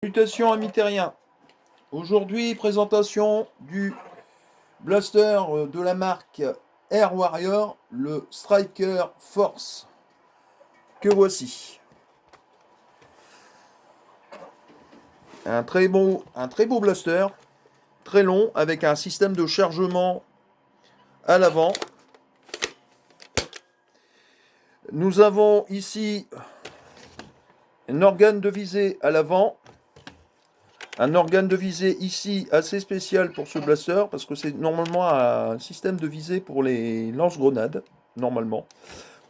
Salutations amis terriens. Aujourd'hui, présentation du blaster de la marque Air Warrior, le Striker Force, que voici. Un très beau blaster, très long, avec un système de chargement à l'avant. Nous avons ici un organe de visée à l'avant. Un organe de visée ici assez spécial pour ce blaster parce que c'est normalement un système de visée pour les lance-grenades, normalement.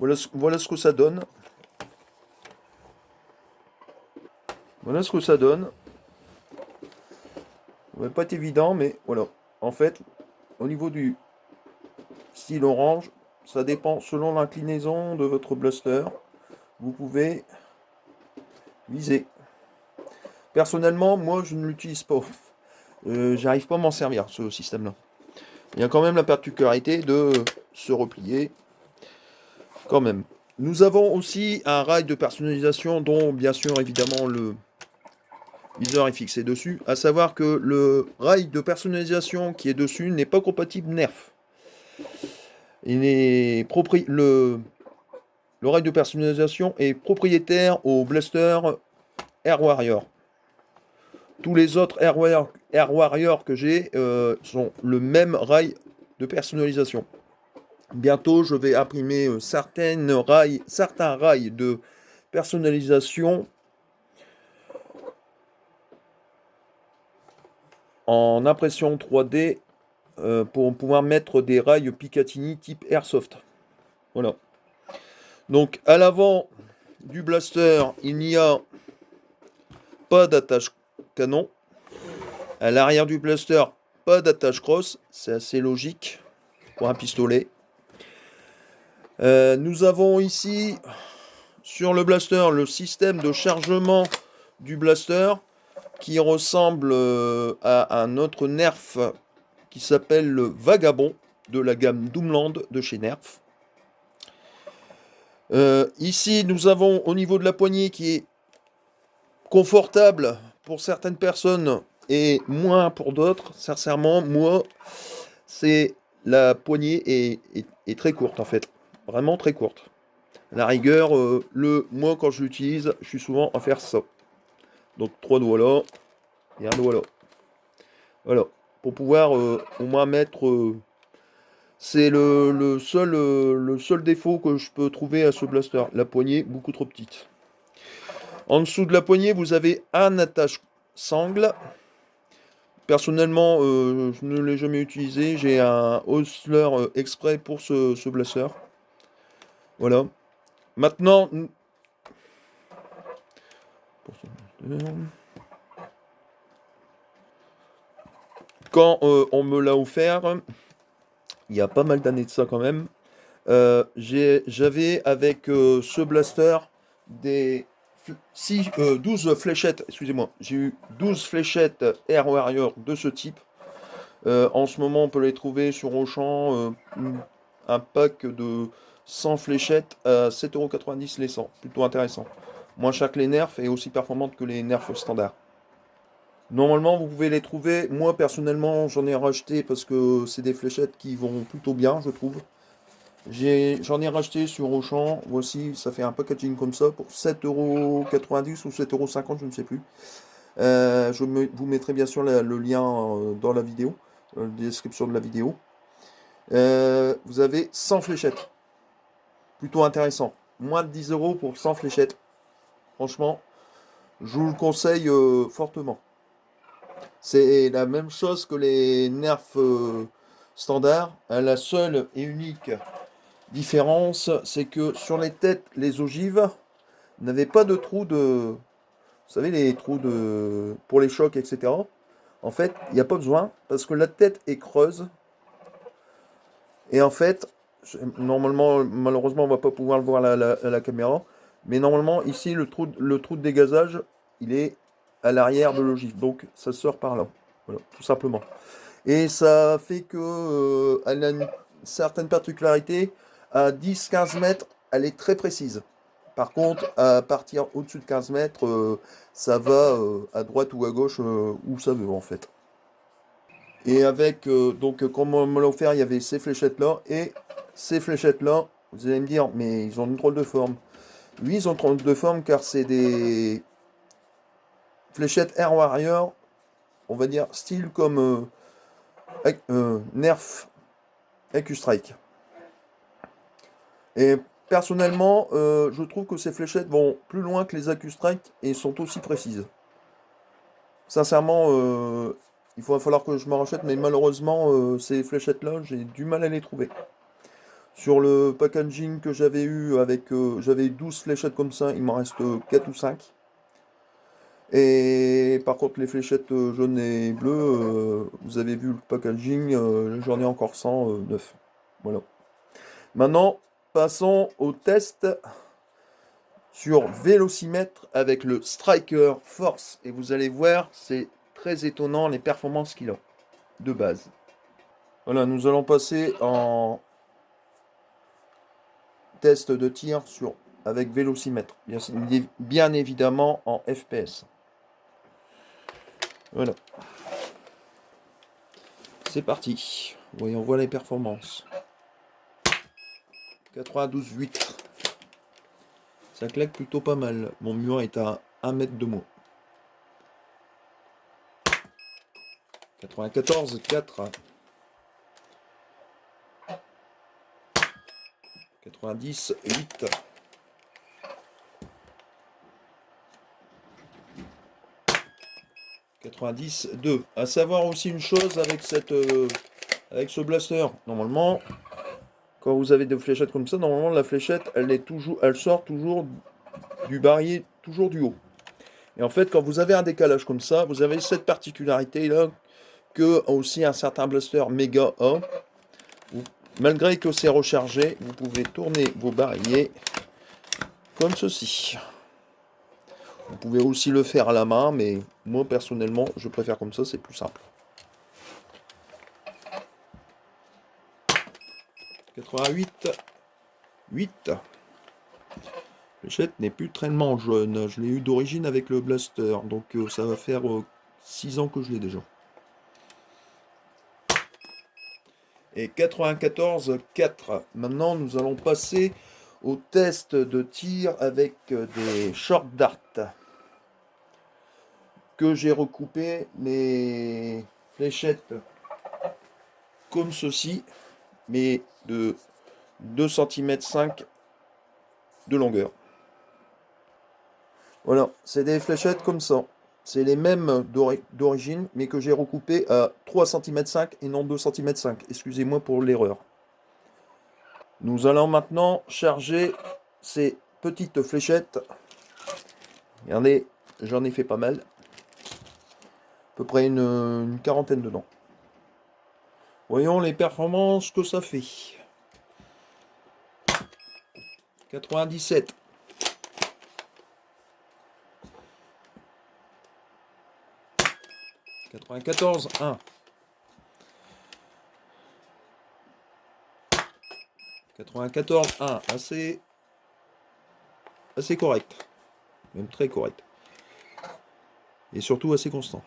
Voilà ce que ça donne. Voilà ce que ça donne. Ça va pas être évident, mais voilà. En fait, au niveau du style orange, ça dépend selon l'inclinaison de votre blaster. Vous pouvez viser. Personnellement, moi, je ne l'utilise pas. J'arrive pas à m'en servir, ce système-là. Il y a quand même la particularité de se replier. Quand même. Nous avons aussi un rail de personnalisation dont, bien sûr, évidemment, le viseur est fixé dessus. À savoir que le rail de personnalisation qui est dessus n'est pas compatible Nerf. Le rail de personnalisation est propriétaire au blaster Air Warrior. Tous les autres Air Warrior que j'ai sont le même rail de personnalisation. Bientôt, je vais imprimer certains rails de personnalisation en impression 3D pour pouvoir mettre des rails Picatinny type Airsoft. Voilà. Donc, à l'avant du blaster, il n'y a pas d'attache canon. À l'arrière du blaster, pas d'attache crosse. C'est assez logique pour un pistolet. Nous avons ici sur le blaster le système de chargement du blaster qui ressemble à un autre Nerf qui s'appelle le Vagabond de la gamme Doomland de chez Nerf. Ici, nous avons au niveau de la poignée qui est confortable pour certaines personnes et moins pour d'autres. Sincèrement, moi, la poignée est très courte en fait. Vraiment très courte. À la rigueur, moi quand je l'utilise, je suis souvent à faire ça. Donc 3 doigts là et un doigt là. Voilà. Pour pouvoir au moins mettre... c'est le seul défaut que je peux trouver à ce blaster. La poignée beaucoup trop petite. En dessous de la poignée, vous avez un attache-sangle. Personnellement, je ne l'ai jamais utilisé. J'ai un Hostler exprès pour ce blaster. Voilà. Maintenant, quand on me l'a offert, il y a pas mal d'années de ça quand même, j'avais avec ce blaster des 12 fléchettes, excusez-moi, j'ai eu 12 fléchettes Air Warrior de ce type. En ce moment, on peut les trouver sur Auchan, un pack de 100 fléchettes à 7,90€ les 100, plutôt intéressant. Moins cher que les Nerfs et aussi performante que les Nerfs standards. Normalement, vous pouvez les trouver. Moi, personnellement, j'en ai racheté parce que c'est des fléchettes qui vont plutôt bien, je trouve. J'en ai racheté sur Auchan. Voici, ça fait un packaging comme ça pour 7,90€ ou 7,50€, je ne sais plus. Vous mettrai bien sûr le lien dans la vidéo, la description de la vidéo. Vous avez 100 fléchettes. Plutôt intéressant. Moins de 10€ pour 100 fléchettes. Franchement, je vous le conseille fortement. C'est la même chose que les Nerf standards. La seule et unique différence, c'est que sur les têtes, les ogives n'avaient pas de trous de... Vous savez, les trous pour les chocs, etc. En fait, il n'y a pas besoin parce que la tête est creuse. Et en fait, normalement, malheureusement, on ne va pas pouvoir le voir à la caméra. Mais normalement, ici, le trou de dégazage, il est à l'arrière de l'ogive. Donc, ça sort par là. Voilà, tout simplement. Et ça fait que elle a une certaine particularité. À 10-15 mètres, elle est très précise. Par contre, à partir au-dessus de 15 mètres, ça va à droite ou à gauche, où ça veut en fait. Et avec, donc, comme on me l'a offert, il y avait ces fléchettes-là et ces fléchettes-là. Vous allez me dire, mais ils ont une drôle de forme. Oui, ils ont une drôle de forme car c'est des fléchettes Air Warrior, on va dire, style comme Nerf AccuStrike. Et personnellement, je trouve que ces fléchettes vont plus loin que les AccuStrike et sont aussi précises. Sincèrement, il va falloir que je m'en rachète, mais malheureusement, ces fléchettes-là, j'ai du mal à les trouver. Sur le packaging que j'avais eu avec, j'avais 12 fléchettes comme ça, il m'en reste 4 ou 5. Et par contre, les fléchettes jaunes et bleues, vous avez vu le packaging, j'en ai encore 109. Voilà. Maintenant, passons au test sur vélocimètre avec le Striker Force. Et vous allez voir, c'est très étonnant les performances qu'il a de base. Voilà, nous allons passer en test de tir avec vélocimètre. Bien évidemment en FPS. Voilà. C'est parti. Voyons voir les performances. 92,8. Ça claque plutôt pas mal. Mon mur est à 1 mètre de moi. 94,4. 90,8. 90,2. À savoir aussi une chose avec avec ce blaster. Normalement, quand vous avez des fléchettes comme ça, normalement la fléchette, elle sort toujours du barillet, toujours du haut. Et en fait, quand vous avez un décalage comme ça, vous avez cette particularité là que aussi un certain blaster méga A. Malgré que c'est rechargé, vous pouvez tourner vos barillets comme ceci. Vous pouvez aussi le faire à la main, mais moi personnellement, je préfère comme ça, c'est plus simple. 88, 8. La fléchette n'est plus tellement jeune. Je l'ai eu d'origine avec le blaster, donc ça va faire 6 ans que je l'ai déjà. Et 94,4. Maintenant, nous allons passer au test de tir avec des short dart. Que j'ai recoupé les fléchettes comme ceci, mais de 2,5 cm de longueur. Voilà, c'est des fléchettes comme ça. C'est les mêmes d'origine, mais que j'ai recoupé à 3,5 cm et non 2,5 cm. Excusez-moi pour l'erreur. Nous allons maintenant charger ces petites fléchettes. Regardez, j'en ai fait pas mal. À peu près une quarantaine dedans. Voyons les performances que ça fait. 97. 94, 1. 94, 1. Assez correct. Même très correct. Et surtout assez constant.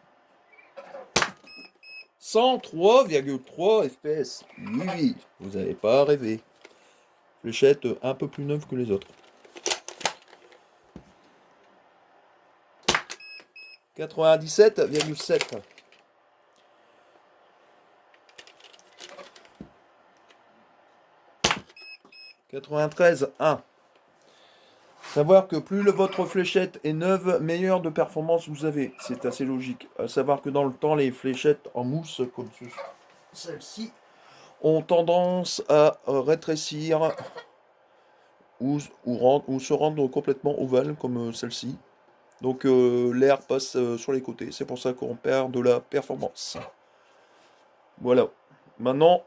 103,3 FPS. Oui, vous n'avez pas rêvé. Fléchette un peu plus neuve que les autres. 97,7. 93, 1. Savoir que plus votre fléchette est neuve, meilleure de performance vous avez. C'est assez logique. À savoir que dans le temps, les fléchettes en mousse, comme celle-ci, ont tendance à rétrécir ou se rendre complètement ovales, comme celle-ci. Donc l'air passe sur les côtés. C'est pour ça qu'on perd de la performance. Voilà. Maintenant,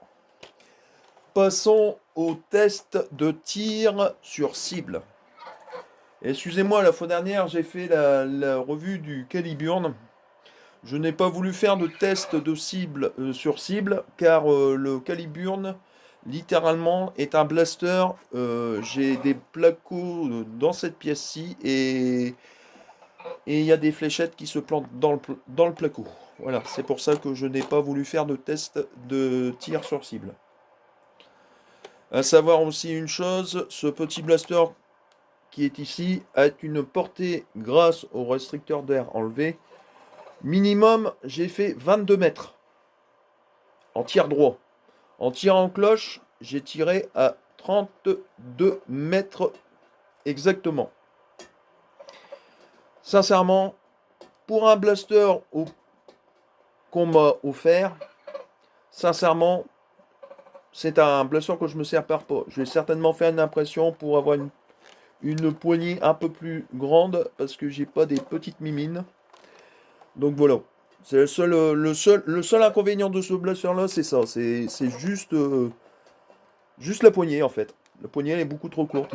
passons au test de tir sur cible. Excusez-moi, la fois dernière, j'ai fait la revue du Caliburn. Je n'ai pas voulu faire de test de cible sur cible, car le Caliburn littéralement est un blaster. J'ai des placos dans cette pièce-ci et il y a des fléchettes qui se plantent dans le placo. Voilà, c'est pour ça que je n'ai pas voulu faire de test de tir sur cible. À savoir aussi une chose, ce petit blaster qui est ici a une portée, grâce au restricteur d'air enlevé, minimum j'ai fait 22 mètres en tir droit. En tir en cloche, j'ai tiré à 32 mètres exactement. Sincèrement, pour un blaster qu'on m'a offert, sincèrement, c'est un blaster que je me sépare pas. Je vais certainement faire une impression pour avoir une poignée un peu plus grande parce que j'ai pas des petites mimines. Donc voilà. C'est le seul inconvénient de ce blaster là, c'est ça. C'est juste la poignée en fait. La poignée elle est beaucoup trop courte.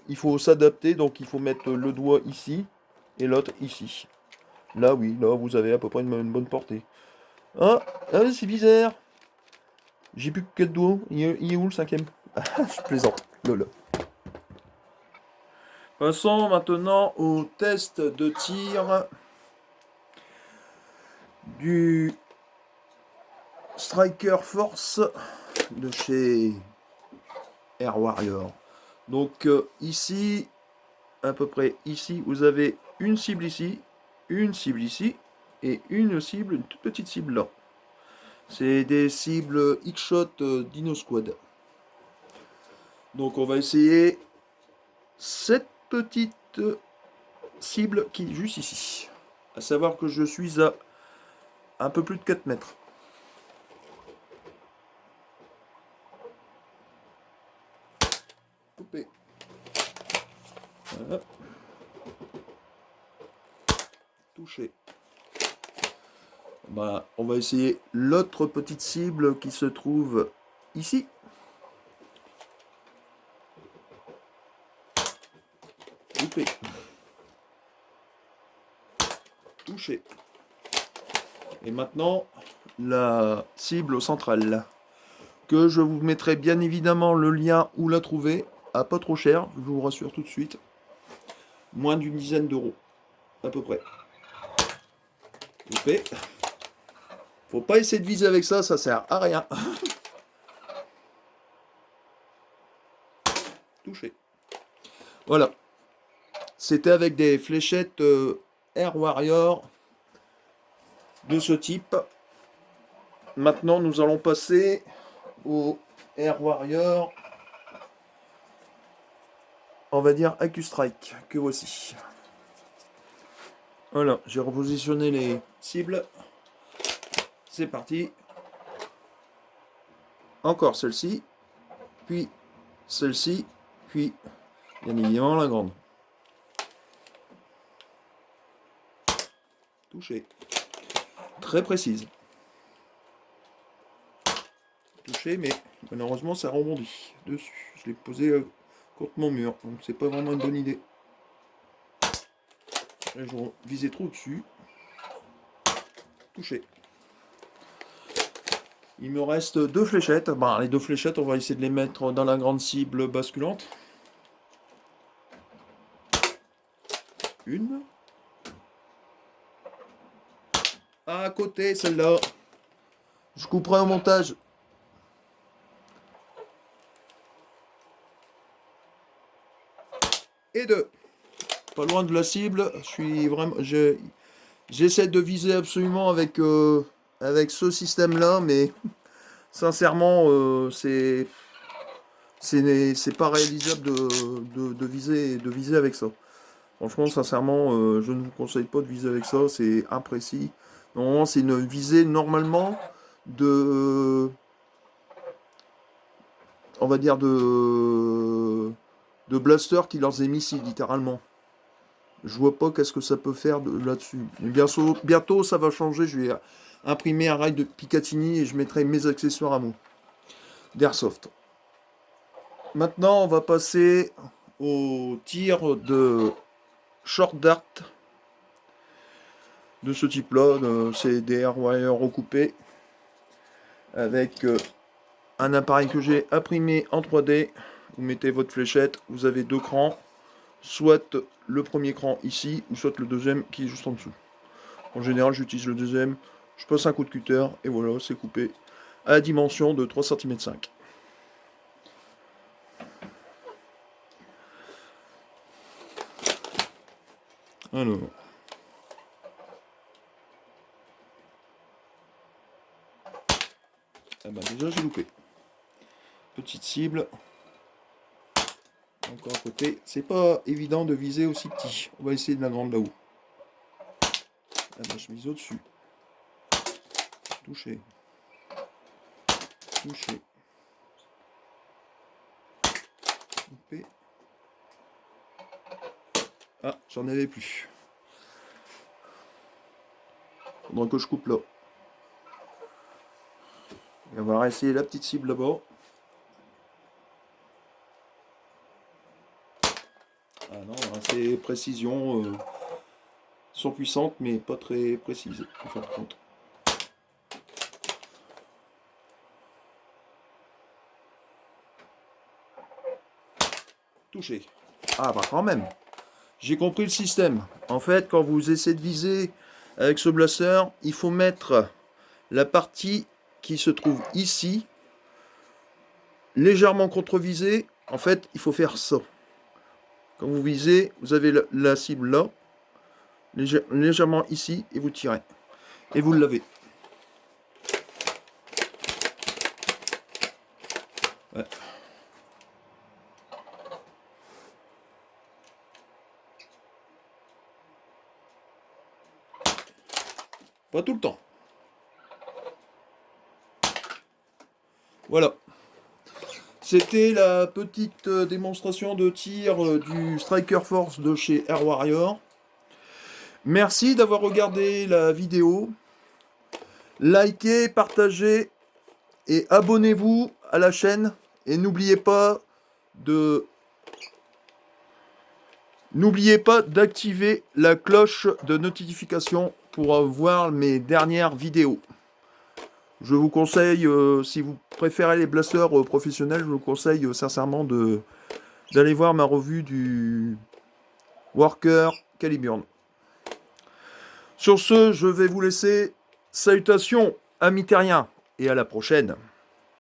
Il faut s'adapter. Donc il faut mettre le doigt ici et l'autre ici. Là oui, là vous avez à peu près une bonne portée. Ah, c'est bizarre. J'ai plus que 4 doigts. Il est où le cinquième? Je plaisante. Lol. Passons maintenant au test de tir du Striker Force de chez Air Warrior. Donc ici, à peu près ici, vous avez une cible ici et une toute petite cible là. C'est des cibles X-Shot Dino Squad. Donc on va essayer cette petite cible qui est juste ici. À savoir que je suis à un peu plus de 4 mètres. Coupé. Voilà. Touché. Bah, on va essayer l'autre petite cible qui se trouve ici. Coupé. Touché. Et maintenant, la cible centrale. Que je vous mettrai bien évidemment le lien où la trouver. À pas trop cher, je vous rassure tout de suite. Moins d'une dizaine d'euros. À peu près. Coupé. Faut pas essayer de viser avec ça, ça sert à rien. Touché. Voilà. C'était avec des fléchettes Air Warrior de ce type. Maintenant, nous allons passer au Air Warrior, on va dire AccuStrike, que voici. Voilà, j'ai repositionné les cibles. C'est parti. Encore celle-ci, puis celle-ci, puis bien évidemment la grande. Touché. Très précise. Touché, mais malheureusement ça rebondit dessus. Je l'ai posé contre mon mur, donc c'est pas vraiment une bonne idée. Là, je visais trop dessus. Touché. Il me reste 2 fléchettes. Bon, les 2 fléchettes, on va essayer de les mettre dans la grande cible basculante. Une. À côté, celle-là. Je couperai au montage. Et 2. Pas loin de la cible. Je suis vraiment. J'essaie de viser absolument avec ce système-là, mais sincèrement, c'est pas réalisable de viser avec ça. Franchement, sincèrement, je ne vous conseille pas de viser avec ça, c'est imprécis. Normalement, c'est une visée normalement on va dire de blaster qui lance des missiles, littéralement. Je vois pas qu'est-ce que ça peut faire là-dessus. Bientôt, ça va changer. Je vais imprimer un rail de Picatinny et je mettrai mes accessoires à moi d'Airsoft. Maintenant, on va passer au tir de short dart de ce type-là. C'est des Air Warrior recoupés avec un appareil que j'ai imprimé en 3D. Vous mettez votre fléchette, vous avez 2 crans, soit le premier cran ici, ou soit le deuxième qui est juste en dessous. En général, j'utilise le deuxième, je passe un coup de cutter, et voilà, c'est coupé à la dimension de 3,5 cm. Alors... Ah bah déjà j'ai loupé. Petite cible. Encore à côté. C'est pas évident de viser aussi petit. On va essayer de la grande là-haut. Ah bah je mise au-dessus. Toucher. Toucher. Couper. Ah, j'en avais plus. Faudra que je coupe là. Et on va essayer la petite cible là-bas. Ah non, c'est précision surpuissante, mais pas très précise, en fin de compte. Touché. Ah bah quand même. J'ai compris le système. En fait, quand vous essayez de viser avec ce blaster, il faut mettre la partie qui se trouve ici, légèrement contre-visée. En fait, il faut faire ça. Quand vous visez, vous avez la cible là, légèrement ici, et vous tirez. Et vous l'avez. Ouais. Pas tout le temps. Voilà. C'était la petite démonstration de tir du Striker Force de chez Air Warrior. Merci d'avoir regardé la vidéo. Likez, partagez et abonnez-vous à la chaîne. Et n'oubliez pas d'activer la cloche de notification pour voir mes dernières vidéos. Je vous conseille, si vous préférez les blasters professionnels, je vous conseille sincèrement d'aller voir ma revue du Worker Caliburn. Sur ce, je vais vous laisser. Salutations, amis terriens, et à la prochaine.